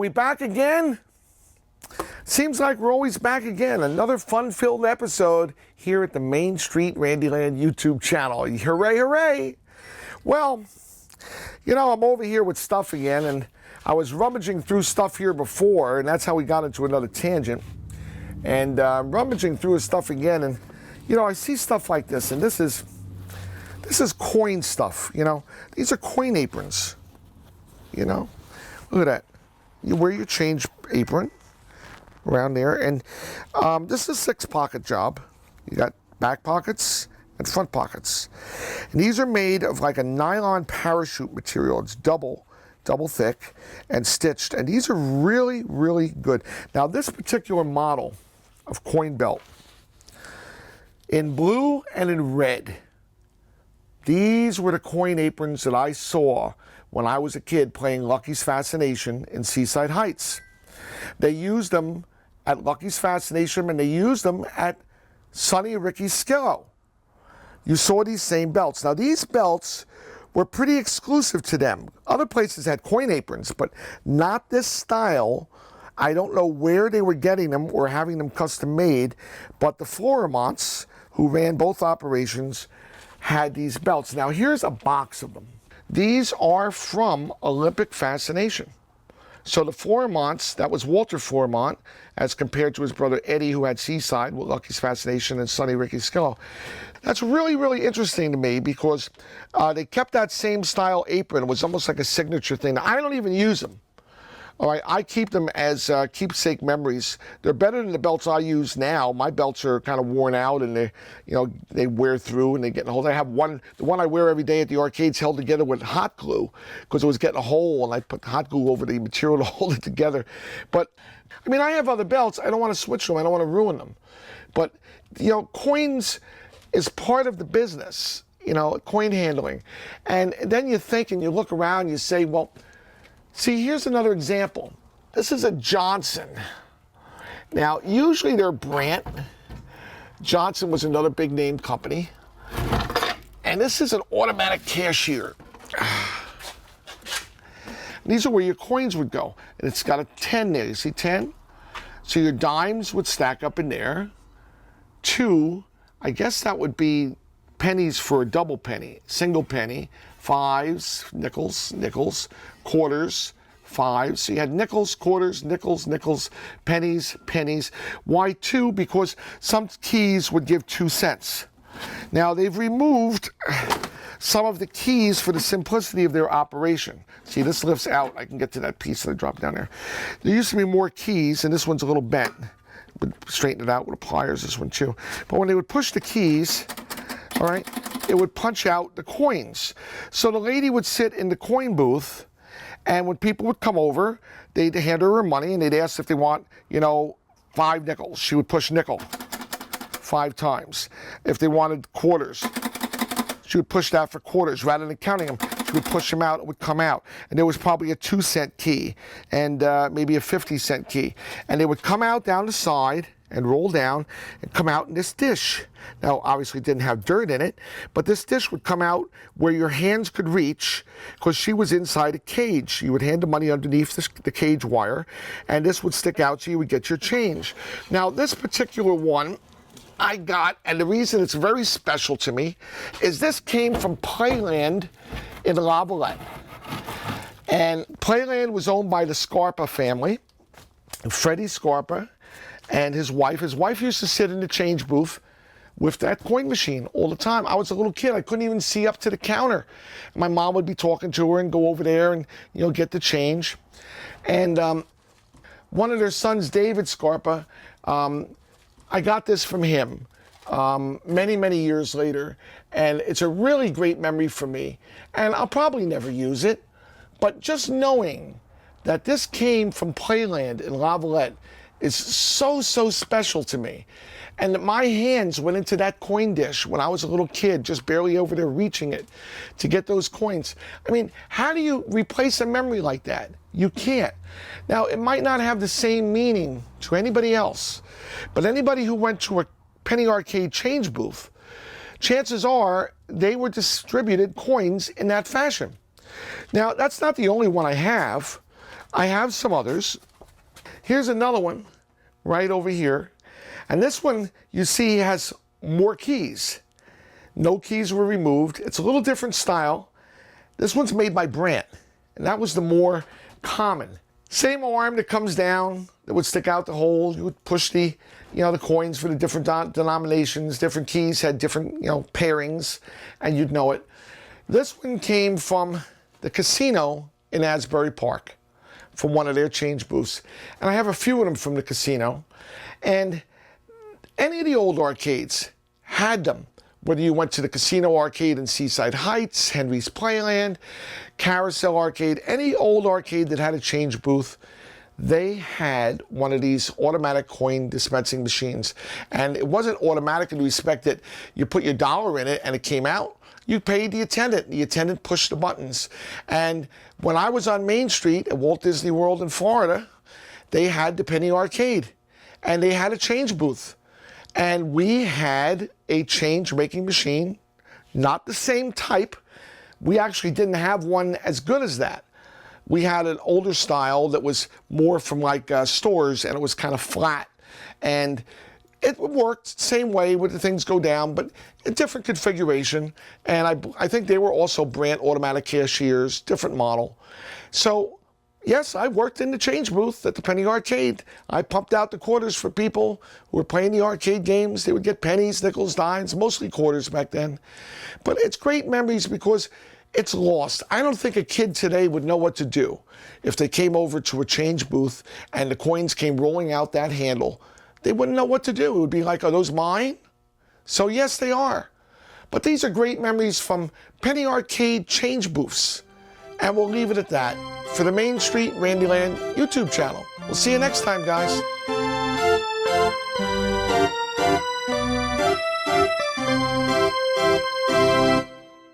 we back again? Seems like we're always back again. Another fun-filled episode here at the Main Street Randyland YouTube channel. Hooray, hooray! Well, you know, I'm over here with stuff again, and I was rummaging through stuff here before, and that's how we got into another tangent. And I'm rummaging through his stuff again, and, you know, I see stuff like this, and this is coin stuff, you know. These are coin aprons, you know. Look at that. You wear your change apron around there, and this is a 6-pocket job. You got back pockets and front pockets, and these are made of like a nylon parachute material. It's double thick and stitched, and these are really, really good. Now, this particular model of coin belt, in blue and in red, these were the coin aprons that I saw when I was a kid playing Lucky's Fascination in Seaside Heights. They used them at Lucky's Fascination, and they used them at Sonny and Ricky's Skillo. You saw these same belts. Now, these belts were pretty exclusive to them. Other places had coin aprons, but not this style. I don't know where they were getting them or having them custom made, but the Floremonts, who ran both operations, had these belts. Now, here's a box of them. These are from Olympic Fascination. So the Floremonts, that was Walter Floremont, as compared to his brother Eddie, who had Seaside with Lucky's Fascination and Sonny Ricky's Skillo. That's really, really interesting to me because they kept that same style apron. It was almost like a signature thing. I don't even use them. All right, I keep them as keepsake memories. They're better than the belts I use now. My belts are kind of worn out, and they wear through and they get in a hole. I have the one I wear every day at the arcades held together with hot glue because it was getting a hole, and I put hot glue over the material to hold it together. But I mean, I have other belts. I don't want to switch them. I don't want to ruin them. But you know, coins is part of the business. You know, coin handling, and then you think and you look around, and you say, well. See, here's another example. This is a Johnson. Now, usually they're Brandt. Johnson was another big name company. And this is an automatic cashier. These are where your coins would go. And it's got a 10 there. You see 10? So your dimes would stack up in there. 2, I guess that would be pennies for a double penny, single penny. 5s, nickels, quarters, 5s. So you had nickels, quarters, nickels, pennies. Why 2? Because some keys would give 2 cents. Now, they've removed some of the keys for the simplicity of their operation. See, this lifts out. I can get to that piece that I dropped down there. There used to be more keys, and this one's a little bent. Would straighten it out with pliers, this one too. But when they would push the keys, all right, it would punch out the coins. So the lady would sit in the coin booth, and when people would come over, they'd hand her money, and they'd ask if they want, you know, 5 nickels. She would push nickel 5 times. If they wanted quarters, she would push that for quarters. Rather than counting them, she would push them out, it would come out. And there was probably a 2-cent key and maybe a 50-cent key. And they would come out down the side and roll down and come out in this dish. Now, obviously it didn't have dirt in it, but this dish would come out where your hands could reach because she was inside a cage. You would hand the money underneath the cage wire, and this would stick out so you would get your change. Now, this particular one I got, and the reason it's very special to me, is this came from Playland in Lavalette. And Playland was owned by the Scarpa family, Freddie Scarpa, and his wife. His wife used to sit in the change booth with that coin machine all the time. I was a little kid. I couldn't even see up to the counter. My mom would be talking to her and go over there and, you know, get the change. And one of their sons, David Scarpa, I got this from him many, many years later. And it's a really great memory for me. And I'll probably never use it. But just knowing that this came from Playland in Lavalette is so, so special to me. And that my hands went into that coin dish when I was a little kid, just barely over there reaching it to get those coins. I mean, how do you replace a memory like that? You can't. Now, it might not have the same meaning to anybody else, but anybody who went to a penny arcade change booth, chances are they were distributed coins in that fashion. Now, that's not the only one I have. I have some others. Here's another one right over here. And this one, you see, has more keys. No keys were removed. It's a little different style. This one's made by Brandt, and that was the more common. Same arm that comes down, that would stick out the hole. You would push the, the coins for the different denominations. Different keys had different, pairings, and you'd know it. This one came from the casino in Asbury Park, from one of their change booths. And I have a few of them from the casino. And any of the old arcades had them. Whether you went to the casino arcade in Seaside Heights, Henry's Playland, Carousel Arcade, any old arcade that had a change booth, they had one of these automatic coin dispensing machines. And it wasn't automatic in the respect that you put your dollar in it and it came out. You paid the attendant pushed the buttons. And when I was on Main Street at Walt Disney World in Florida, they had the Penny Arcade and they had a change booth. And we had a change making machine, not the same type. We actually didn't have one as good as that. We had an older style that was more from like stores, and it was kind of flat. And it worked same way with the things go down, but a different configuration. And I think they were also Brandt Automatic Cashiers, different model. So yes, I worked in the change booth at the Penny Arcade. I pumped out the quarters for people who were playing the arcade games. They would get pennies, nickels, dimes, mostly quarters back then. But it's great memories because it's lost. I don't think a kid today would know what to do if they came over to a change booth and the coins came rolling out that handle. They wouldn't know what to do. It would be like, are those mine? So yes, they are. But these are great memories from Penny Arcade change booths. And we'll leave it at that for the Main Street Randyland YouTube channel. We'll see you next time, guys.